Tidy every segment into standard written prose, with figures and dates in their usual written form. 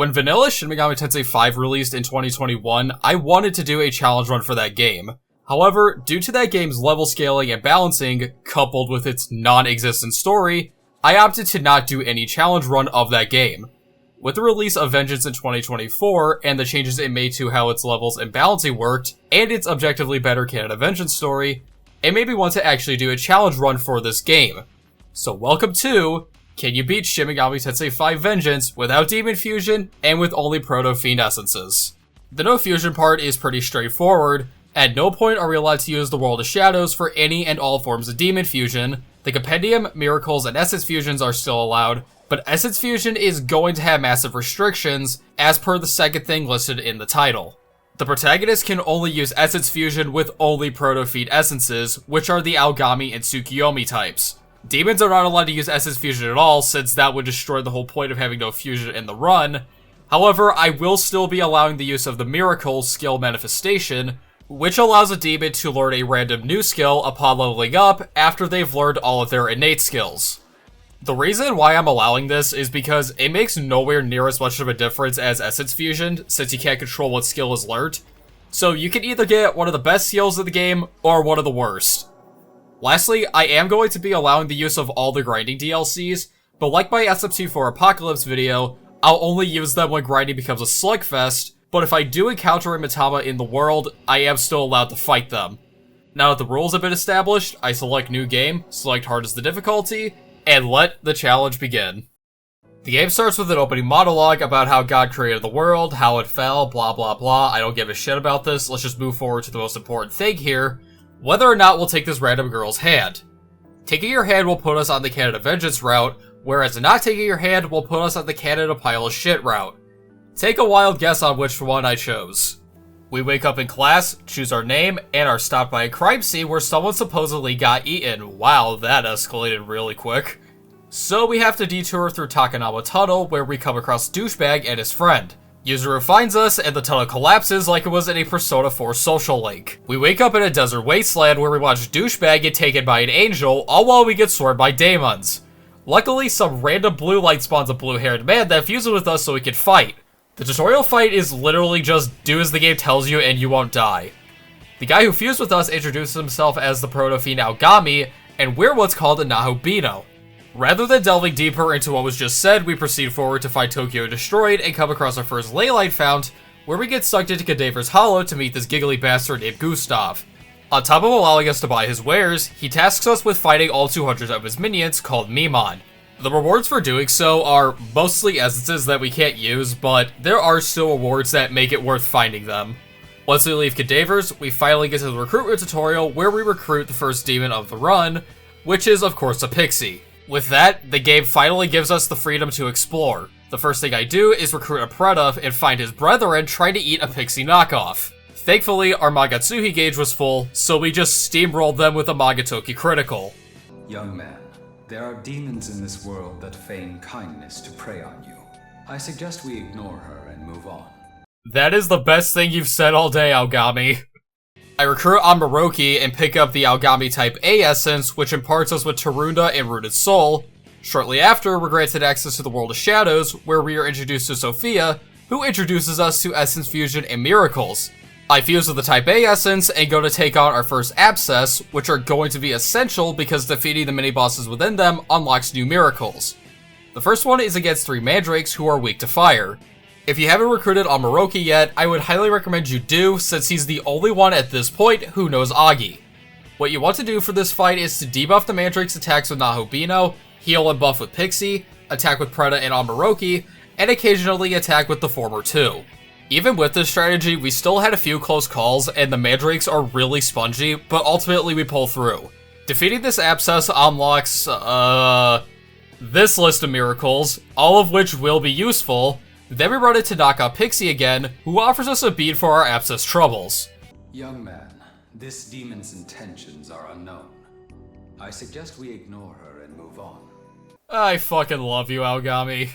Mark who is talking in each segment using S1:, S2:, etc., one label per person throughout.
S1: When vanilla Shin Megami Tensei V released in 2021, I wanted to do a challenge run for that game. However, due to that game's level scaling and balancing, coupled with its non-existent story, I opted to not do any challenge run of that game. With the release of Vengeance in 2024, and the changes it made to how its levels and balancing worked, and its objectively better canon of Vengeance story, it made me want to actually do a challenge run for this game. So welcome to, can you beat Shin Megami Tensei V Vengeance without Demon Fusion, and with only Proto Fiend essences? The no fusion part is pretty straightforward. At no point are we allowed to use the World of Shadows for any and all forms of Demon Fusion. The Compendium, Miracles, and Essence Fusions are still allowed, but Essence Fusion is going to have massive restrictions, as per the second thing listed in the title. The protagonist can only use Essence Fusion with only Proto Fiend essences, which are the Aogami and Tsukiyomi types. Demons are not allowed to use Essence Fusion at all, since that would destroy the whole point of having no fusion in the run. However, I will still be allowing the use of the Miracles skill manifestation, which allows a demon to learn a random new skill upon leveling up after they've learned all of their innate skills. The reason why I'm allowing this is because it makes nowhere near as much of a difference as Essence Fusion, since you can't control what skill is learned. So you can either get one of the best skills of the game, or one of the worst. Lastly, I am going to be allowing the use of all the grinding DLCs, but like my SMT IV Apocalypse video, I'll only use them when grinding becomes a slugfest, but if I do encounter a Mitama in the world, I am still allowed to fight them. Now that the rules have been established, I select New Game, select Hard as the difficulty, and let the challenge begin. The game starts with an opening monologue about how God created the world, how it fell, blah blah blah. I don't give a shit about this, let's just move forward to the most important thing here, whether or not we'll take this random girl's hand. Taking your hand will put us on the Canon of Vengeance route, whereas not taking your hand will put us on the Canon of Pile of Shit route. Take a wild guess on which one I chose. We wake up in class, choose our name, and are stopped by a crime scene where someone supposedly got eaten. Wow, that escalated really quick. So we have to detour through Takanama Tunnel, where we come across Douchebag and his friend. Yuzuru finds us, and the tunnel collapses like it was in a Persona 4 social link. We wake up in a desert wasteland where we watch Douchebag get taken by an angel, all while we get swarmed by daemons. Luckily, some random blue light spawns a blue-haired man that fuses with us so we can fight. The tutorial fight is literally just do as the game tells you and you won't die. The guy who fused with us introduces himself as the Proto Fiend Aogami, and we're what's called a Nahobino. Rather than delving deeper into what was just said, we proceed forward to find Tokyo Destroyed and come across our first Leyline Fount, where we get sucked into Cadaver's Hollow to meet this giggly bastard named Gustav. On top of allowing us to buy his wares, he tasks us with fighting all 200 of his minions called Mimon. The rewards for doing so are mostly essences that we can't use, but there are still rewards that make it worth finding them. Once we leave Cadaver's, we finally get to the recruitment tutorial where we recruit the first demon of the run, which is of course a pixie. With that, the game finally gives us the freedom to explore. The first thing I do is recruit a Preta and find his brethren trying to eat a pixie knockoff. Thankfully, our Magatsuhi gauge was full, so we just steamrolled them with a Magatoki critical.
S2: Young man, there are demons in this world that feign kindness to prey on you. I suggest we ignore her and move on.
S1: That is the best thing you've said all day, Aogami. I recruit Amaroki and pick up the Aogami Type A essence, which imparts us with Tarunda and Rooted Soul. Shortly after, we're granted access to the World of Shadows, where we are introduced to Sophia, who introduces us to Essence Fusion and Miracles. I fuse with the Type A essence and go to take on our first abscess, which are going to be essential because defeating the mini-bosses within them unlocks new miracles. The first one is against 3 mandrakes who are weak to fire. If you haven't recruited Amaroki yet, I would highly recommend you do, since he's the only one at this point who knows Agi. What you want to do for this fight is to debuff the mandrake's attacks with Nahobino, heal and buff with Pixie, attack with Preta and Amaroki, and occasionally attack with the former two. Even with this strategy, we still had a few close calls, and the mandrakes are really spongy, but ultimately we pull through. Defeating this abscess unlocks, this list of miracles, all of which will be useful. Then we run into Naka Pixie again, who offers us a bead for our abscess troubles.
S2: Young man, this demon's intentions are unknown. I suggest we ignore her and move on.
S1: I fucking love you, Aogami.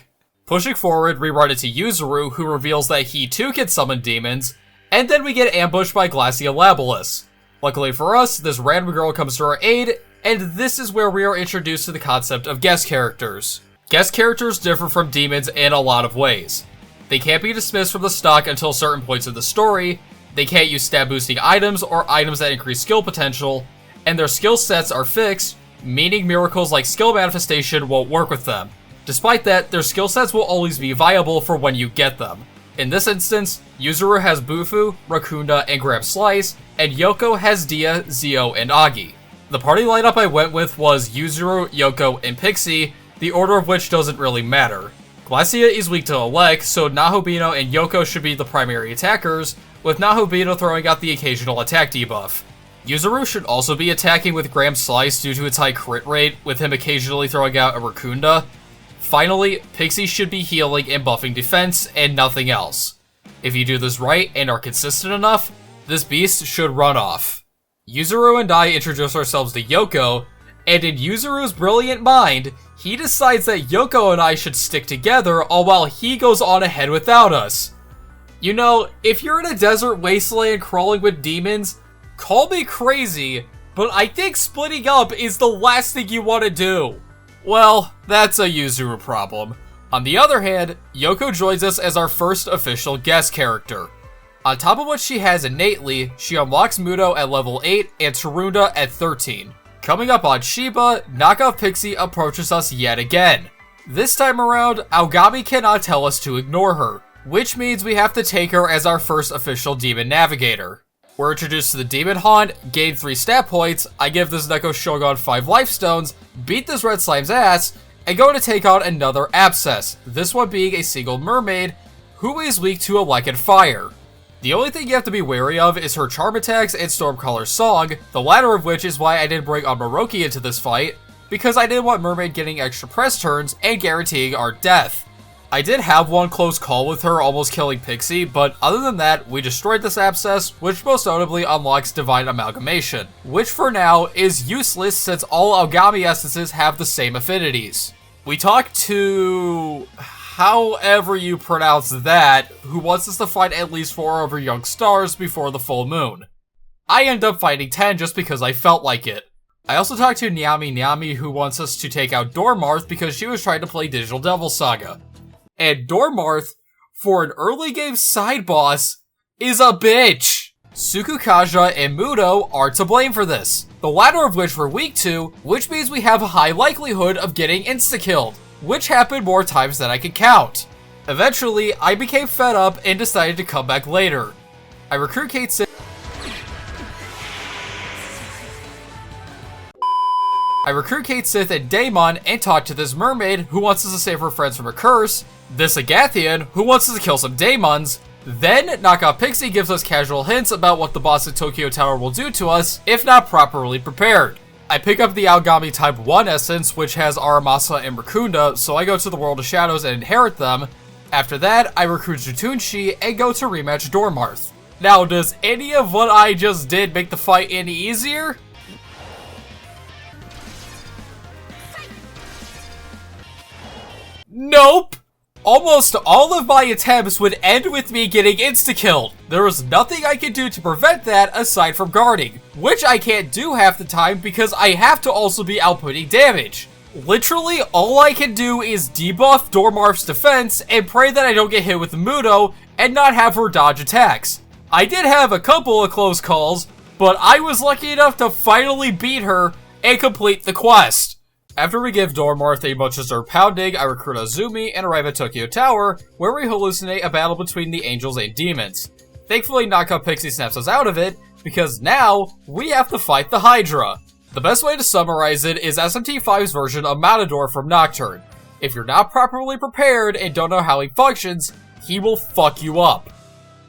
S1: Pushing forward, we run into Yuzuru, who reveals that he too can summon demons, and then we get ambushed by Glacia Labilis. Luckily for us, this random girl comes to our aid, and this is where we are introduced to the concept of guest characters. Guest characters differ from demons in a lot of ways. They can't be dismissed from the stock until certain points of the story, they can't use stat boosting items or items that increase skill potential, and their skill sets are fixed, meaning miracles like skill manifestation won't work with them. Despite that, their skill sets will always be viable for when you get them. In this instance, Yuzuru has Bufu, Rakunda, and Graham Slice, and Yoko has Dia, Zio, and Agi. The party lineup I went with was Yuzuru, Yoko, and Pixie, the order of which doesn't really matter. Glacia is weak to Elec, so Nahobino and Yoko should be the primary attackers, with Nahobino throwing out the occasional attack debuff. Yuzuru should also be attacking with Graham Slice due to its high crit rate, with him occasionally throwing out a Rakunda. Finally, Pixie should be healing and buffing defense, and nothing else. If you do this right and are consistent enough, this beast should run off. Yuzuru and I introduce ourselves to Yoko, and in Yuzuru's brilliant mind, he decides that Yoko and I should stick together all while he goes on ahead without us. You know, if you're in a desert wasteland crawling with demons, call me crazy, but I think splitting up is the last thing you want to do. Well, that's a Yuzuru problem. On the other hand, Yoko joins us as our first official guest character. On top of what she has innately, she unlocks Muto at level 8 and Tarunda at 13. Coming up on Shiba, Knockoff Pixie approaches us yet again. This time around, Aogami cannot tell us to ignore her, which means we have to take her as our first official Demon Navigator. We're introduced to the Demon Haunt, gain 3 stat points, I give this Neko Shogun 5 life stones, beat this red slime's ass, and go to take on another abscess, this one being a single mermaid, who is weak to Elec and fire. The only thing you have to be wary of is her charm attacks and Stormcaller's song, the latter of which is why I didn't bring on Maroki into this fight, because I didn't want Mermaid getting extra press turns and guaranteeing our death. I did have one close call with her almost killing Pixie, but other than that, we destroyed this abscess, which most notably unlocks Divine Amalgamation, which for now is useless since all Aogami essences have the same affinities. We talked to... however you pronounce that, who wants us to fight at least 4 of her young stars before the full moon. I end up fighting 10 just because I felt like it. I also talked to Nyami, who wants us to take out Dormarth because she was trying to play Digital Devil Saga. And Dormarth, for an early game side boss, is a bitch! Sukukaja and Muto are to blame for this, the latter of which we're weak to, which means we have a high likelihood of getting insta-killed, which happened more times than I could count. Eventually, I became fed up and decided to come back later. I recruit Kate Sith and Daemon and talk to this mermaid who wants us to save her friends from a curse, this Agathian who wants us to kill some daemons, then Knockoff Pixie gives us casual hints about what the boss at Tokyo Tower will do to us if not properly prepared. I pick up the Aogami Type 1 essence, which has Aramasa and Rakunda, so I go to the World of Shadows and inherit them. After that, I recruit Jutunshi and go to rematch Dormarth. Now, does any of what I just did make the fight any easier? Nope! Almost all of my attempts would end with me getting insta-killed. There was nothing I could do to prevent that aside from guarding, which I can't do half the time because I have to also be outputting damage. Literally, all I can do is debuff Dormarth's defense and pray that I don't get hit with Muto and not have her dodge attacks. I did have a couple of close calls, but I was lucky enough to finally beat her and complete the quest. After we give Dormarth a much-deserved pounding, I recruit Azumi and arrive at Tokyo Tower, where we hallucinate a battle between the angels and demons. Thankfully, Knockoff Pixie snaps us out of it, because now, we have to fight the Hydra. The best way to summarize it is SMT V's version of Matador from Nocturne. If you're not properly prepared and don't know how he functions, he will fuck you up.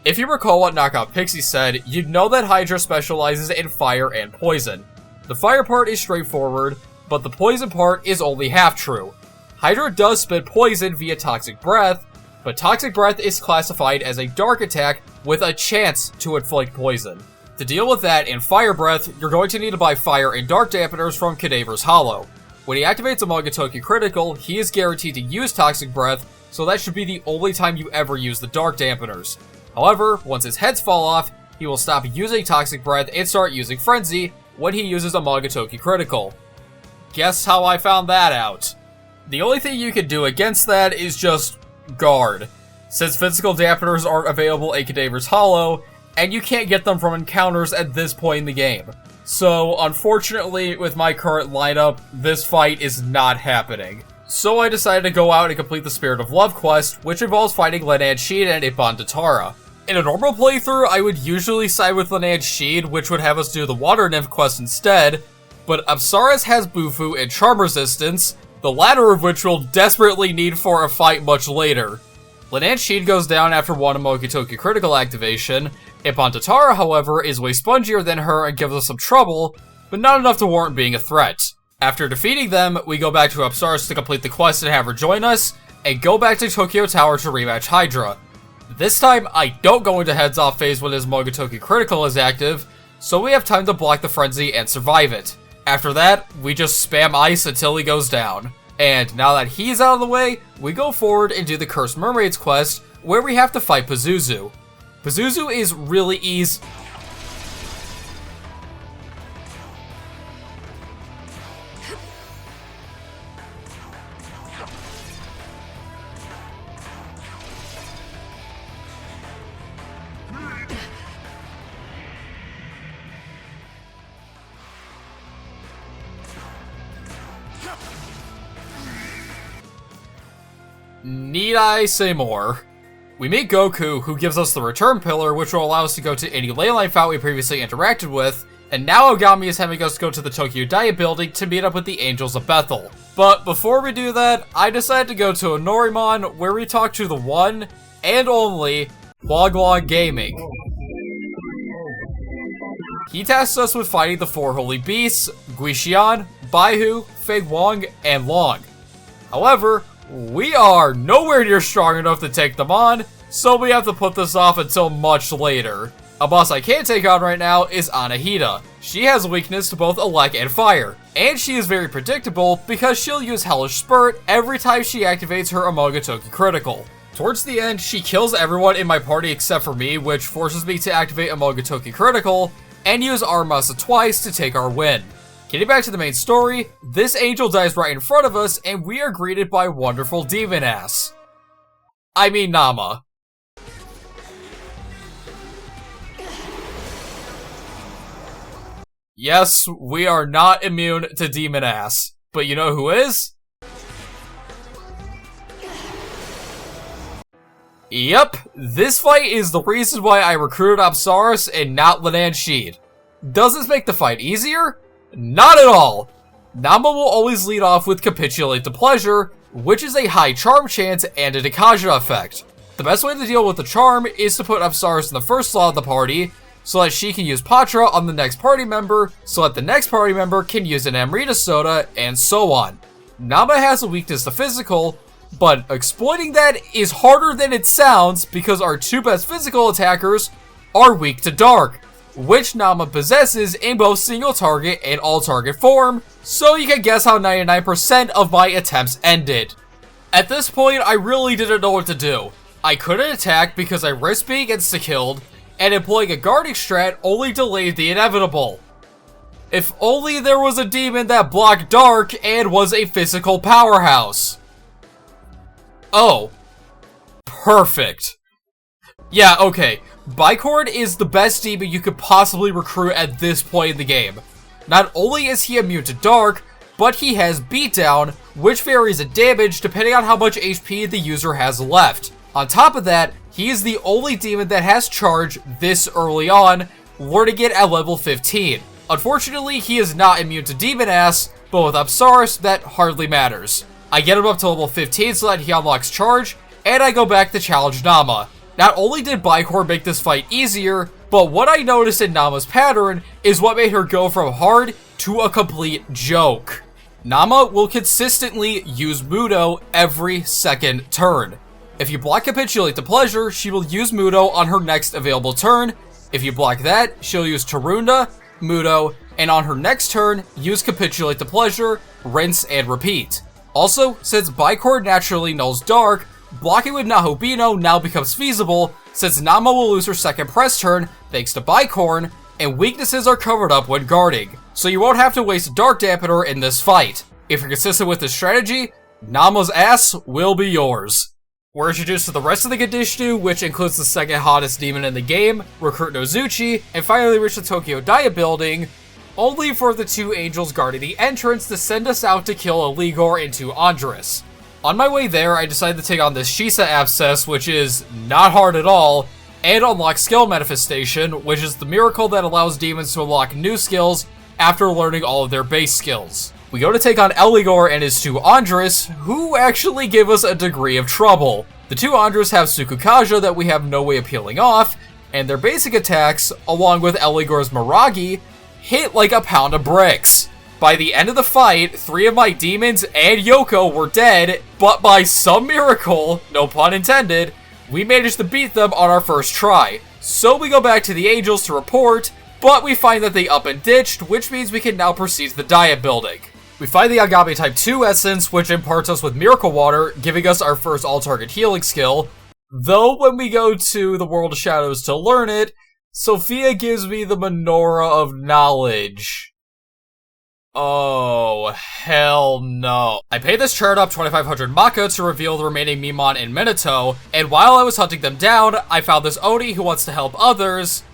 S1: If you recall what Knockoff Pixie said, you'd know that Hydra specializes in fire and poison. The fire part is straightforward, but the poison part is only half true. Hydra does spit poison via Toxic Breath, but Toxic Breath is classified as a dark attack with a chance to inflict poison. To deal with that in Fire Breath, you're going to need to buy fire and dark dampeners from Cadaver's Hollow. When he activates a Mogatoki critical, he is guaranteed to use Toxic Breath, so that should be the only time you ever use the dark dampeners. However, once his heads fall off, he will stop using Toxic Breath and start using Frenzy when he uses a Mogatoki critical. Guess how I found that out. The only thing you can do against that is just guard. since physical dampeners aren't available in Cadaver's Hollow, and you can't get them from encounters at this point in the game. So, unfortunately, with my current lineup, this fight is not happening. So I decided to go out and complete the Spirit of Love quest, which involves fighting Linan Sheed and Ibon Datara. In a normal playthrough, I would usually side with Linan Sheed, which would have us do the Water Nymph quest instead, but Absaris has Bufu and Charm Resistance, the latter of which we'll desperately need for a fight much later. Linan Sheed goes down after one Amogotoki critical activation. Ibon Datara, however, is way spongier than her and gives us some trouble, but not enough to warrant being a threat. After defeating them, we go back to Absaris to complete the quest and have her join us, and go back to Tokyo Tower to rematch Hydra. This time, I don't go into heads-off phase when his Mogotoki critical is active, so we have time to block the frenzy and survive it. After that, we just spam ice until he goes down. And now that he's out of the way, we go forward and do the Cursed Mermaids quest, where we have to fight Pazuzu. Pazuzu is really easy. Need I say more? We meet Goku, who gives us the return pillar, which will allow us to go to any leyline fight we previously interacted with, and now Ogami is having us go to the Tokyo Diet building to meet up with the Angels of Bethel. But before we do that, I decided to go to Onorimon, where we talk to the one and only Wog Gaming. He tasks us with fighting the four holy beasts, Guixian, Baihu, Fei Wong, and Long. However, we are nowhere near strong enough to take them on, so we have to put this off until much later. A boss I can't take on right now is Anahita. She has a weakness to both elect and fire, and she is very predictable because she'll use Hellish Spurt every time she activates her Amogotoki critical. Towards the end, she kills everyone in my party except for me, which forces me to activate Amogotoki critical and use Armasa twice to take our win. Getting back to the main story, this angel dies right in front of us, and we are greeted by wonderful demon ass. I mean Naamah. Yes, we are not immune to demon ass, but you know who is? Yep, this fight is the reason why I recruited Absaris and not Linan Sheed. Does this make the fight easier? Not at all! Naamah will always lead off with Capitulate to Pleasure, which is a high charm chance and a Dekaja effect. The best way to deal with the charm is to put Absaris in the first slot of the party, so that she can use Patra on the next party member, so that the next party member can use an Amrita Soda, and so on. Naamah has a weakness to physical, but exploiting that is harder than it sounds because our two best physical attackers are weak to dark, which Naamah possesses in both single target and all target form, so you can guess how 99% of my attempts ended. At this point, I really didn't know what to do. I couldn't attack because I risked being insta-killed, and employing a guarding strat only delayed the inevitable. If only there was a demon that blocked dark and was a physical powerhouse. Oh. Perfect. Yeah, okay. Bicord is the best demon you could possibly recruit at this point in the game. Not only is he immune to dark, but he has beatdown, which varies in damage depending on how much HP the user has left. On top of that, he is the only demon that has charge this early on, wording it at level 15. Unfortunately, he is not immune to demon ass, but with Absaris, that hardly matters. I get him up to level 15 so that he unlocks charge, and I go back to challenge Naamah. Not only did Bicord make this fight easier, but what I noticed in Naamah's pattern is what made her go from hard to a complete joke. Naamah will consistently use Mudo every second turn. If you block Capitulate to Pleasure, she will use Mudo on her next available turn. If you block that, she'll use Tarunda, Mudo, and on her next turn, use Capitulate to Pleasure, rinse, and repeat. Also, since Bicord naturally nulls Dark, blocking with Nahobino now becomes feasible, since Naamah will lose her second press turn thanks to Bicorn, and weaknesses are covered up when guarding, so you won't have to waste a Dark Dampener in this fight. If you're consistent with this strategy, Naamah's ass will be yours. We're introduced to the rest of the Qaditsu, which includes the second hottest demon in the game, Recruit Nozuchi, and finally reach the Tokyo Dia building, only for the two angels guarding the entrance to send us out to kill Eligor and two Andres. On my way there, I decided to take on this Shisa abscess, which is not hard at all, and unlock skill manifestation, which is the miracle that allows demons to unlock new skills after learning all of their base skills. We go to take on Eligor and his two Andres, who actually give us a degree of trouble. The two Andres have Tsukukaja that we have no way of peeling off, and their basic attacks, along with Eligor's Miragi, hit like a pound of bricks. By the end of the fight, 3 of my demons and Yoko were dead, but by some miracle, no pun intended, we managed to beat them on our first try. So we go back to the Angels to report, but we find that they up and ditched, which means we can now proceed to the Diet building. We find the Agame Type 2 essence, which imparts us with Miracle Water, giving us our first all-target healing skill. Though when we go to the World of Shadows to learn it, Sophia gives me the Menorah of Knowledge. Oh, hell no. I paid this chart up 2500 Maka to reveal the remaining Mimon and Minato, and while I was hunting them down, I found this Oni who wants to help others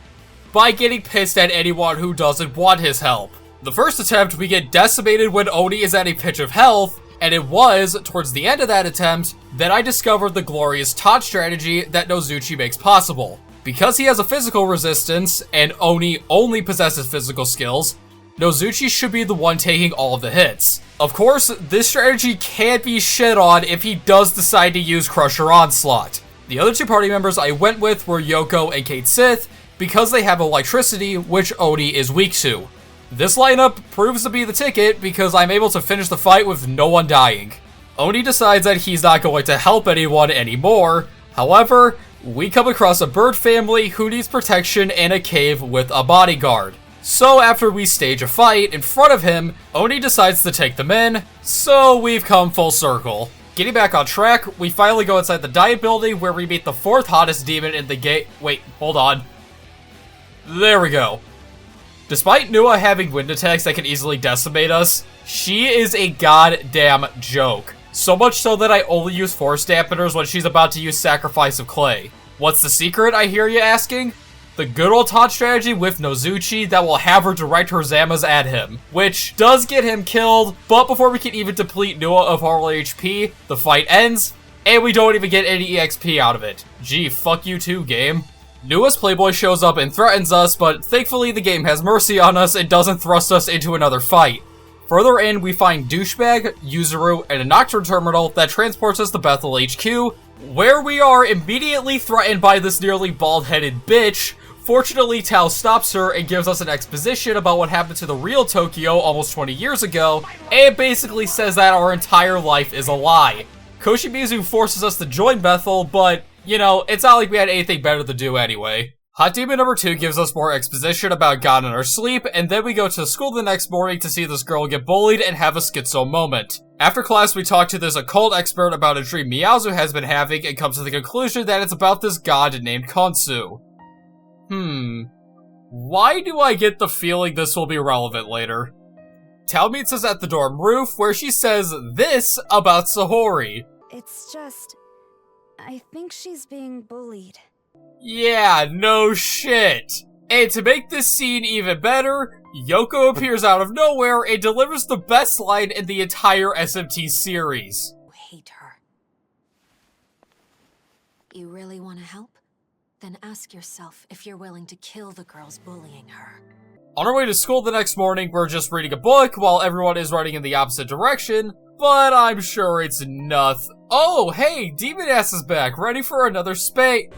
S1: by getting pissed at anyone who doesn't want his help. The first attempt, we get decimated when Oni is at a pitch of health, and it was, towards the end of that attempt, that I discovered the glorious taunt strategy that Nozuchi makes possible. Because he has a physical resistance, and Oni only possesses physical skills, Nozuchi should be the one taking all of the hits. Of course, this strategy can't be shit on if he does decide to use Crusher Onslaught. The other two party members I went with were Yoko and Kate Sith, because they have electricity, which Oni is weak to. This lineup proves to be the ticket because I'm able to finish the fight with no one dying. Oni decides that he's not going to help anyone anymore. However, we come across a bird family who needs protection in a cave with a bodyguard. So after we stage a fight in front of him, Oni decides to take them in, so we've come full circle. Getting back on track, we finally go inside the Diet building where we meet the 4th hottest demon in the game. Wait, hold on. There we go. Despite Naamah having wind attacks that can easily decimate us, she is a goddamn joke. So much so that I only use force dampeners when she's about to use Sacrifice of Clay. What's the secret, I hear you asking? The good old taunt strategy with Nozuchi that will have her direct her Zamas at him, which does get him killed, but before we can even deplete Naamah of all HP, the fight ends, and we don't even get any EXP out of it. Gee, fuck you too, game. Naamah's Playboy shows up and threatens us, but thankfully the game has mercy on us and doesn't thrust us into another fight. Further in, we find Douchebag, Yuzuru, and a Nocturne terminal that transports us to Bethel HQ, where we are immediately threatened by this nearly bald-headed bitch. Fortunately, Tao stops her and gives us an exposition about what happened to the real Tokyo almost 20 years ago, and basically says that our entire life is a lie. Koshimizu forces us to join Bethel, but you know, it's not like we had anything better to do anyway. Hot Demon number 2 gives us more exposition about God in our sleep, and then we go to school the next morning to see this girl get bullied and have a schizo moment. After class, we talk to this occult expert about a dream Miyazu has been having and comes to the conclusion that it's about this god named Konsu. Why do I get the feeling this will be relevant later? Tao meets us at the dorm roof, where she says this about Sahori.
S3: It's just, I think she's being bullied.
S1: Yeah, no shit. And to make this scene even better, Yoko appears out of nowhere and delivers the best line in the entire SMT series.
S3: I hate her. You really want to help? Then ask yourself if you're willing to kill the girls bullying her.
S1: On our way to school the next morning, we're just reading a book while everyone is running in the opposite direction, but I'm sure it's nothing. Oh, hey, Demon Ass is back, ready for another spate.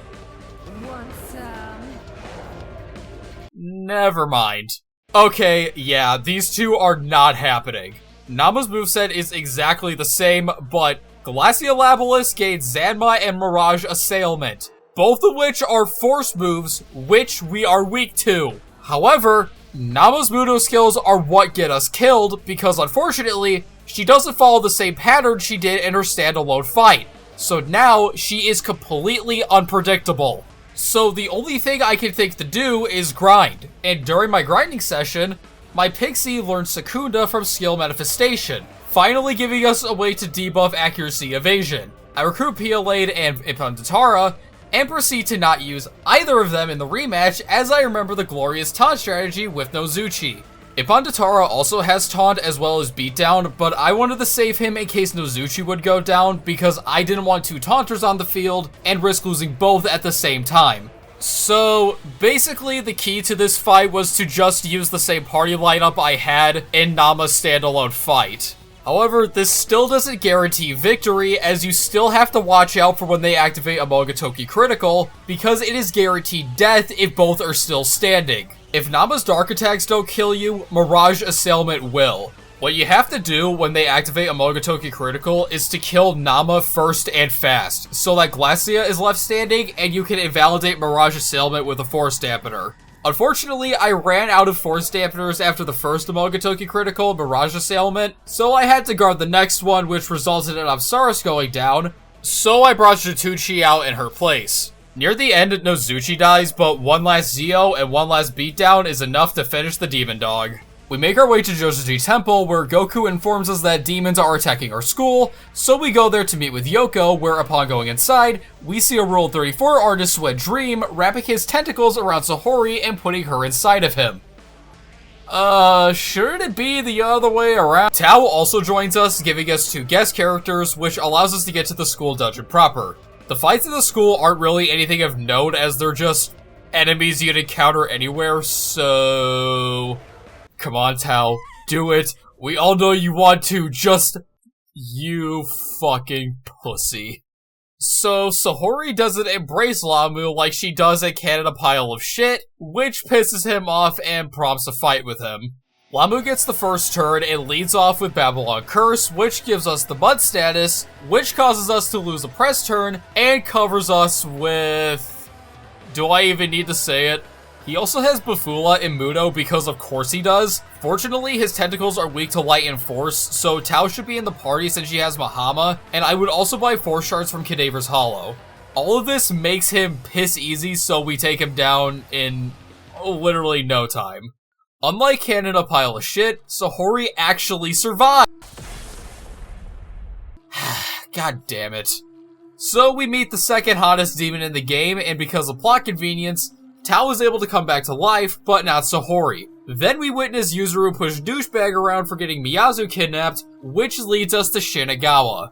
S1: Never mind. Okay, yeah, these two are not happening. Naamah's moveset is exactly the same, but Glaciolabalus gains Zanma and Mirage Assailment, both of which are force moves, which we are weak to. However, Naamah's Mudo skills are what get us killed, because unfortunately, she doesn't follow the same pattern she did in her standalone fight. So now, she is completely unpredictable. So the only thing I can think to do is grind, and during my grinding session, my Pixie learned Secunda from Skill Manifestation, finally giving us a way to debuff accuracy evasion. I recruit Piollade and Ippondatara, and proceed to not use either of them in the rematch as I remember the glorious taunt strategy with Nozuchi. Ippondatara also has taunt as well as beatdown, but I wanted to save him in case Nozuchi would go down because I didn't want two taunters on the field and risk losing both at the same time. So basically the key to this fight was to just use the same party lineup I had in Naamah's standalone fight. However, this still doesn't guarantee victory, as you still have to watch out for when they activate a Mogatoki critical, because it is guaranteed death if both are still standing. If Naamah's dark attacks don't kill you, Mirage Assailment will. What you have to do when they activate a Mogatoki critical is to kill Naamah first and fast, so that Glacia is left standing and you can invalidate Mirage Assailment with a Force Dampener. Unfortunately, I ran out of Force Dampeners after the first Mogatoki critical, Mirage Assailment, so I had to guard the next one, which resulted in Apsaras going down, so I brought Jituchi out in her place. Near the end, Nozuchi dies, but one last Zio and one last beatdown is enough to finish the Demon Dog. We make our way to Josuji Temple, where Goku informs us that demons are attacking our school, so we go there to meet with Yoko, where upon going inside, we see a Rule 34 artist Sweat Dream wrapping his tentacles around Sahori and putting her inside of him. Shouldn't it be the other way around? Tao also joins us, giving us two guest characters, which allows us to get to the school dungeon proper. The fights in the school aren't really anything of note, as they're just enemies you'd encounter anywhere, so... Come on, Tao. Do it. We all know you want to. Just... You fucking pussy. So, Sahori doesn't embrace Lamu like she does a Canada pile of shit, which pisses him off and prompts a fight with him. Lamu gets the first turn and leads off with Babylon Curse, which gives us the Bud status, which causes us to lose a press turn, and covers us with... Do I even need to say it? He also has Bafula and Mudo because of course he does. Fortunately, his tentacles are weak to light and force, so Tao should be in the party since she has Mahama, and I would also buy Force Shards from Cadaver's Hollow. All of this makes him piss easy, so we take him down in literally no time. Unlike Cannon a pile of shit, Sahori actually survived. God damn it. So we meet the second hottest demon in the game, and because of plot convenience, Tao is able to come back to life, but not Sahori. Then we witness Yuzuru push Douchebag around for getting Miyazu kidnapped, which leads us to Shinagawa.